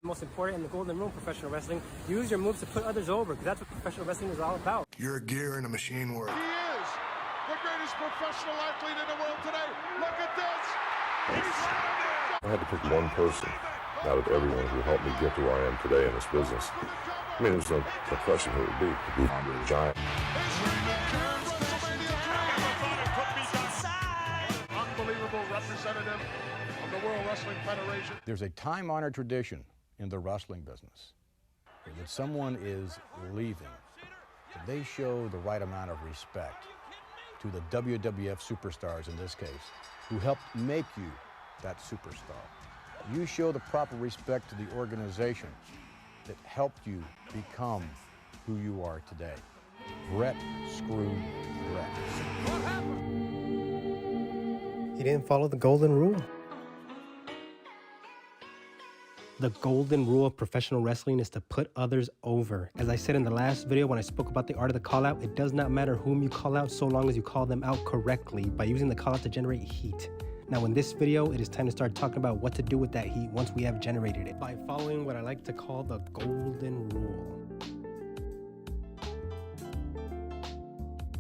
Most important in the golden rule of professional wrestling, use your moves to put others over, because that's what professional wrestling is all about. You're a gear in a machine world. He is the greatest professional athlete in the world today. Look at this. I had to pick one person out of everyone who helped me get to where I am today in this business. I mean, there's no question who it would be. It would be Andre the Giant. Unbelievable representative of the World Wrestling Federation. There's a time-honored tradition in the wrestling business that someone is leaving, that they show the right amount of respect to the WWF superstars in this case, who helped make you that superstar. You show the proper respect to the organization that helped you become who you are today. Bret screwed Bret. He didn't follow the golden rule. The golden rule of professional wrestling is to put others over. As I said in the last video when I spoke about the art of the call out, it does not matter whom you call out so long as you call them out correctly by using the call out to generate heat. Now in this video, it is time to start talking about what to do with that heat once we have generated it by following what I like to call the golden rule.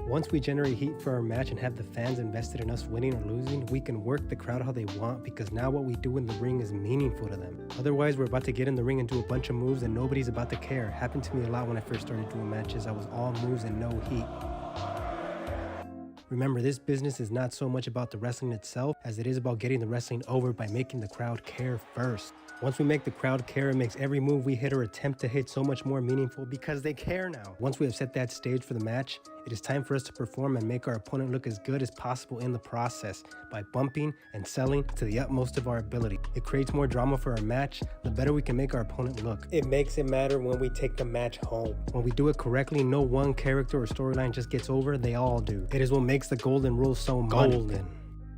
Once we generate heat for our match and have the fans invested in us winning or losing, we can work the crowd how they want, because now what we do in the ring is meaningful to them. Otherwise, we're about to get in the ring and do a bunch of moves and nobody's about to care. Happened to me a lot when I first started doing matches. I was all moves and no heat. Remember, this business is not so much about the wrestling itself as it is about getting the wrestling over by making the crowd care first. Once we make the crowd care, it makes every move we hit or attempt to hit so much more meaningful because they care now. Once we have set that stage for the match, it is time for us to perform and make our opponent look as good as possible in the process by bumping and selling to the utmost of our ability. It creates more drama for our match, the better we can make our opponent look. It makes it matter when we take the match home. When we do it correctly, no one character or storyline just gets over, they all do. It is what makes the golden rule so golden.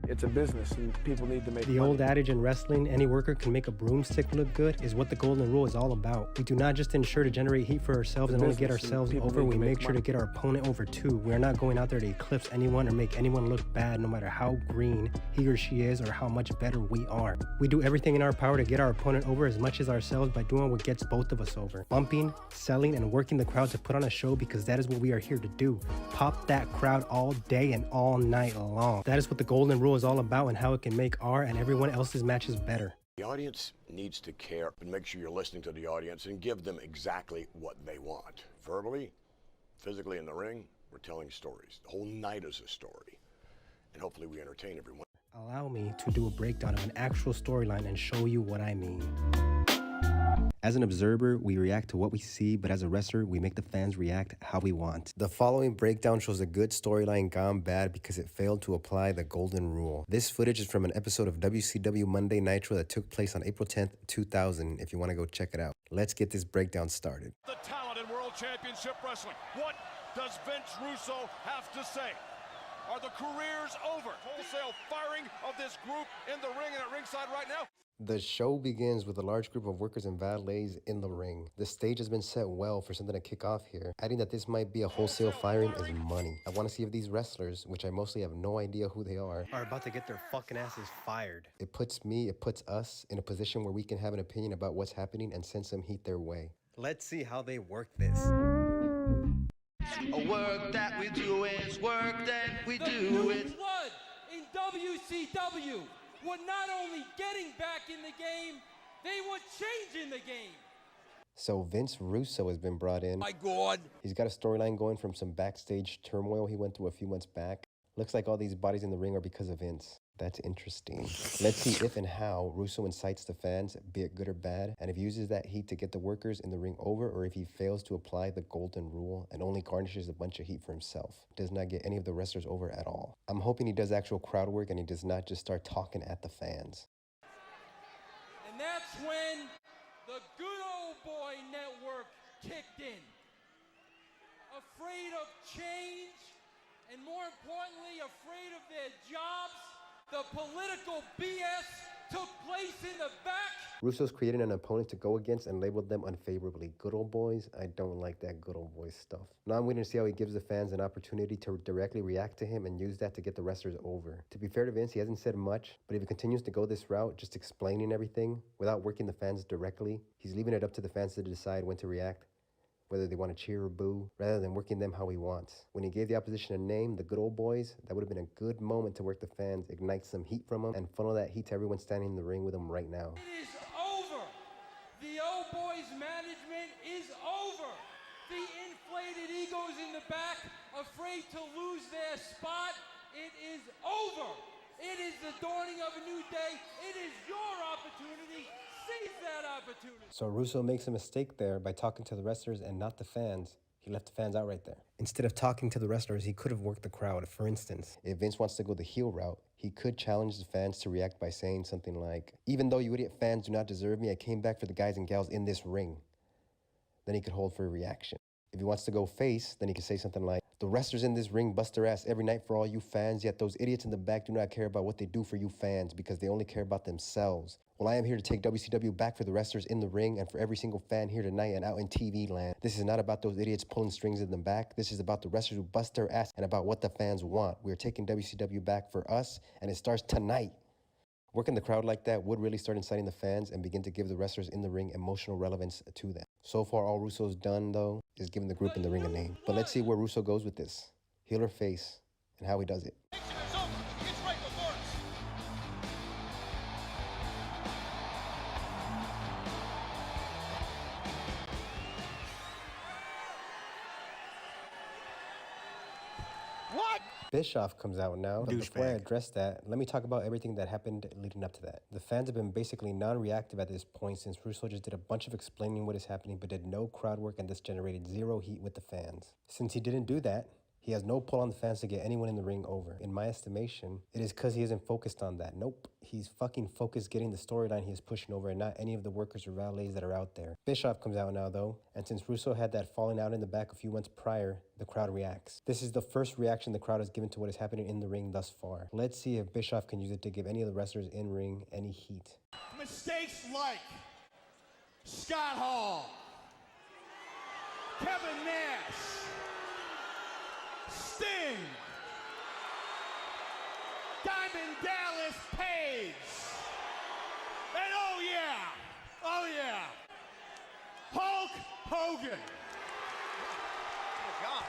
It's a business and people need to make The money. old adage in wrestling, any worker can make a broomstick look good, is what the golden rule is all about. We do not just ensure to generate heat for ourselves and only get ourselves over, we make sure to get our opponent over too. We are not going out there to eclipse anyone or make anyone look bad, no matter how green he or she is or how much better we are. We do everything in our power to get our opponent over as much as ourselves by doing what gets both of us over. Bumping, selling, and working the crowd to put on a show, because that is what we are here to do. Pop that crowd all day and all night long. That is what the golden rule is all about and how it can make our and everyone else's matches better. The audience needs to care, and make sure you're listening to the audience and give them exactly what they want. Verbally, physically in the ring, we're telling stories. The whole night is a story, and hopefully we entertain everyone. Allow me to do a breakdown of an actual storyline and show you what I mean. As an observer, we react to what we see, but as a wrestler, we make the fans react how we want. The following breakdown shows a good storyline gone bad because it failed to apply the golden rule. This footage is from an episode of WCW Monday Nitro that took place on April 10th, 2000, if you want to go check it out. Let's get this breakdown started. The talent in World Championship Wrestling. What does Vince Russo have to say? Are the careers over? Wholesale firing of this group in the ring and at ringside right now? The show begins with a large group of workers and valets in the ring. The stage has been set well for something to kick off here. Adding that this might be a wholesale firing is money. I want to see if these wrestlers, which I mostly have no idea who they are about to get their fucking asses fired. It puts us in a position where we can have an opinion about what's happening and send some heat their way. Let's see how they work this. Work that we do is work that we do it. Blood in WCW were not only getting back in the game, they were changing the game. So Vince Russo has been brought in. My God. He's got a storyline going from some backstage turmoil he went through a few months back. Looks like all these bodies in the ring are because of Vince. That's interesting. Let's see if and how Russo incites the fans, be it good or bad, and if he uses that heat to get the workers in the ring over, or if he fails to apply the golden rule and only garnishes a bunch of heat for himself. Does not get any of the wrestlers over at all. I'm hoping he does actual crowd work and he does not just start talking at the fans. And that's when the Good Old Boy Network kicked in. Afraid of change, and more importantly, afraid of their jobs, the political BS took place in the back. Russo's created an opponent to go against and labeled them unfavorably. Good old boys? I don't like that good old boys stuff. Now I'm waiting to see how he gives the fans an opportunity to directly react to him and use that to get the wrestlers over. To be fair to Vince, he hasn't said much, but if he continues to go this route, just explaining everything without working the fans directly, he's leaving it up to the fans to decide when to react, whether they want to cheer or boo, rather than working them how he wants. When he gave the opposition a name, the Good Old Boys, that would have been a good moment to work the fans, ignite some heat from them, and funnel that heat to everyone standing in the ring with him right now. It is over. The old boys management is over. The inflated egos in the back, afraid to lose their spot. It is over. It is the dawning of a new day. It is your opportunity. Seize that opportunity. So Russo makes a mistake there by talking to the wrestlers and not the fans. He left the fans out right there. Instead of talking to the wrestlers, he could have worked the crowd. For instance, if Vince wants to go the heel route, he could challenge the fans to react by saying something like, "Even though you idiot fans do not deserve me, I came back for the guys and gals in this ring." Then he could hold for a reaction. If he wants to go face, then he could say something like, "The wrestlers in this ring bust their ass every night for all you fans, yet those idiots in the back do not care about what they do for you fans because they only care about themselves. Well, I am here to take WCW back for the wrestlers in the ring and for every single fan here tonight and out in TV land. This is not about those idiots pulling strings in the back. This is about the wrestlers who bust their ass and about what the fans want. We are taking WCW back for us, and it starts tonight." Working the crowd like that would really start inciting the fans and begin to give the wrestlers in the ring emotional relevance to them. So far, all Russo's done, though, is giving the group in the ring a name. But let's see where Russo goes with this. Heel or face, and how he does it. Bischoff comes out now, but before I address that, let me talk about everything that happened leading up to that. The fans have been basically non-reactive at this point since Russo just did a bunch of explaining what is happening but did no crowd work, and this generated zero heat with the fans. Since he didn't do that, he has no pull on the fans to get anyone in the ring over. In my estimation, it is because he isn't focused on that. Nope, he's fucking focused getting the storyline he is pushing over and not any of the workers or valets that are out there. Bischoff comes out now though, and since Russo had that falling out in the back a few months prior, the crowd reacts. This is the first reaction the crowd has given to what is happening in the ring thus far. Let's see if Bischoff can use it to give any of the wrestlers in ring any heat. Mistakes like Scott Hall, Kevin Nash, Sting, Diamond Dallas Page, and oh yeah, Hulk Hogan. Oh God.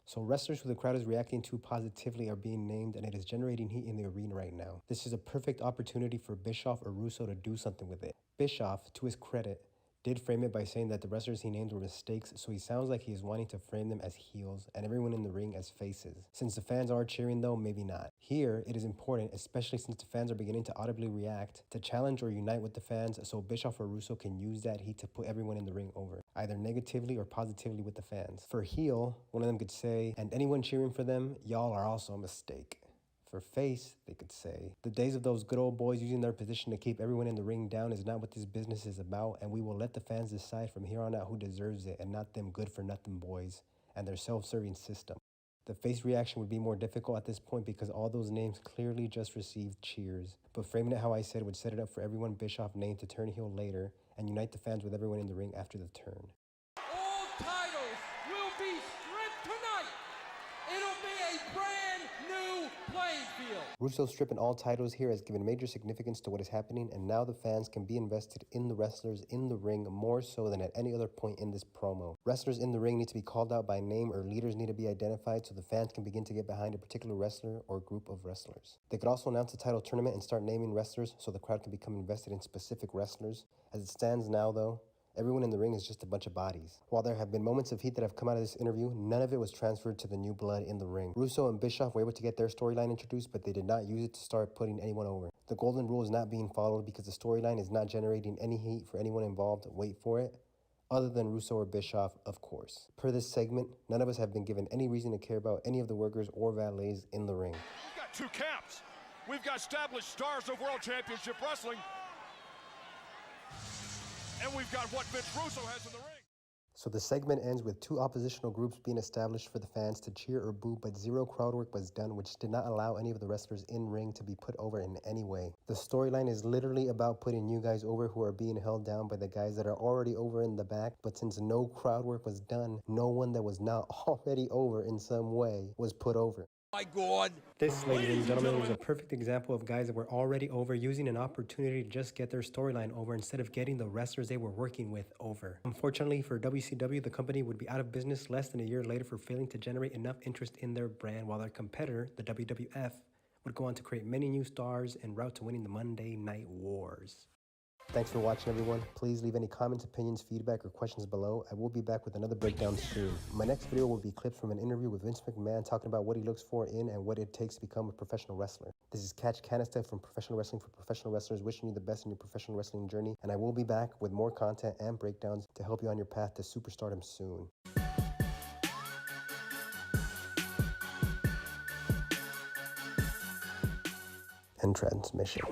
So wrestlers who the crowd is reacting to positively are being named, and it is generating heat in the arena right now. This is a perfect opportunity for Bischoff or Russo to do something with it. Bischoff, to his credit, did frame it by saying that the wrestlers he named were mistakes, so he sounds like he is wanting to frame them as heels and everyone in the ring as faces. Since the fans are cheering though, maybe not. Here, it is important, especially since the fans are beginning to audibly react, to challenge or unite with the fans so Bischoff or Russo can use that heat to put everyone in the ring over, either negatively or positively with the fans. For heel, one of them could say, "And anyone cheering for them, y'all are also a mistake." For face, they could say, "The days of those good old boys using their position to keep everyone in the ring down is not what this business is about, and we will let the fans decide from here on out who deserves it and not them good-for-nothing boys and their self-serving system." The face reaction would be more difficult at this point because all those names clearly just received cheers. But framing it how I said would set it up for everyone Bischoff named to turn heel later and unite the fans with everyone in the ring after the turn. All titles will be stripped tonight. It'll be a brand new playing field. Russo stripping all titles here has given major significance to what is happening, and now the fans can be invested in the wrestlers in the ring more so than at any other point in this promo. Wrestlers in the ring need to be called out by name, or leaders need to be identified so the fans can begin to get behind a particular wrestler or group of wrestlers. They could also announce a title tournament and start naming wrestlers so the crowd can become invested in specific wrestlers. As it stands now though, everyone in the ring is just a bunch of bodies. While there have been moments of heat that have come out of this interview, none of it was transferred to the new blood in the ring. Russo and Bischoff were able to get their storyline introduced, but they did not use it to start putting anyone over. The golden rule is not being followed because the storyline is not generating any heat for anyone involved. Wait for it. Other than Russo or Bischoff, of course. Per this segment, none of us have been given any reason to care about any of the workers or valets in the ring. We've got two camps. We've got established stars of World Championship Wrestling, and we've got what Vince Russo has in the ring. So the segment ends with 2 oppositional groups being established for the fans to cheer or boo, but 0 crowd work was done, which did not allow any of the wrestlers in ring to be put over in any way. The storyline is literally about putting new guys over who are being held down by the guys that are already over in the back, but since no crowd work was done, no one that was not already over in some way was put over. My God. This, ladies and gentlemen, was a perfect example of guys that were already over using an opportunity to just get their storyline over instead of getting the wrestlers they were working with over. Unfortunately for WCW, the company would be out of business less than a year later for failing to generate enough interest in their brand, while their competitor, the WWF, would go on to create many new stars en route to winning the Monday Night Wars. Thanks for watching, everyone. Please leave any comments, opinions, feedback, or questions below. I will be back with another breakdown soon. My next video will be clips from an interview with Vince McMahon talking about what he looks for in and what it takes to become a professional wrestler. This is Catch Canister from Professional Wrestling for Professional Wrestlers, wishing you the best in your professional wrestling journey. And I will be back with more content and breakdowns to help you on your path to superstardom soon. End transmission.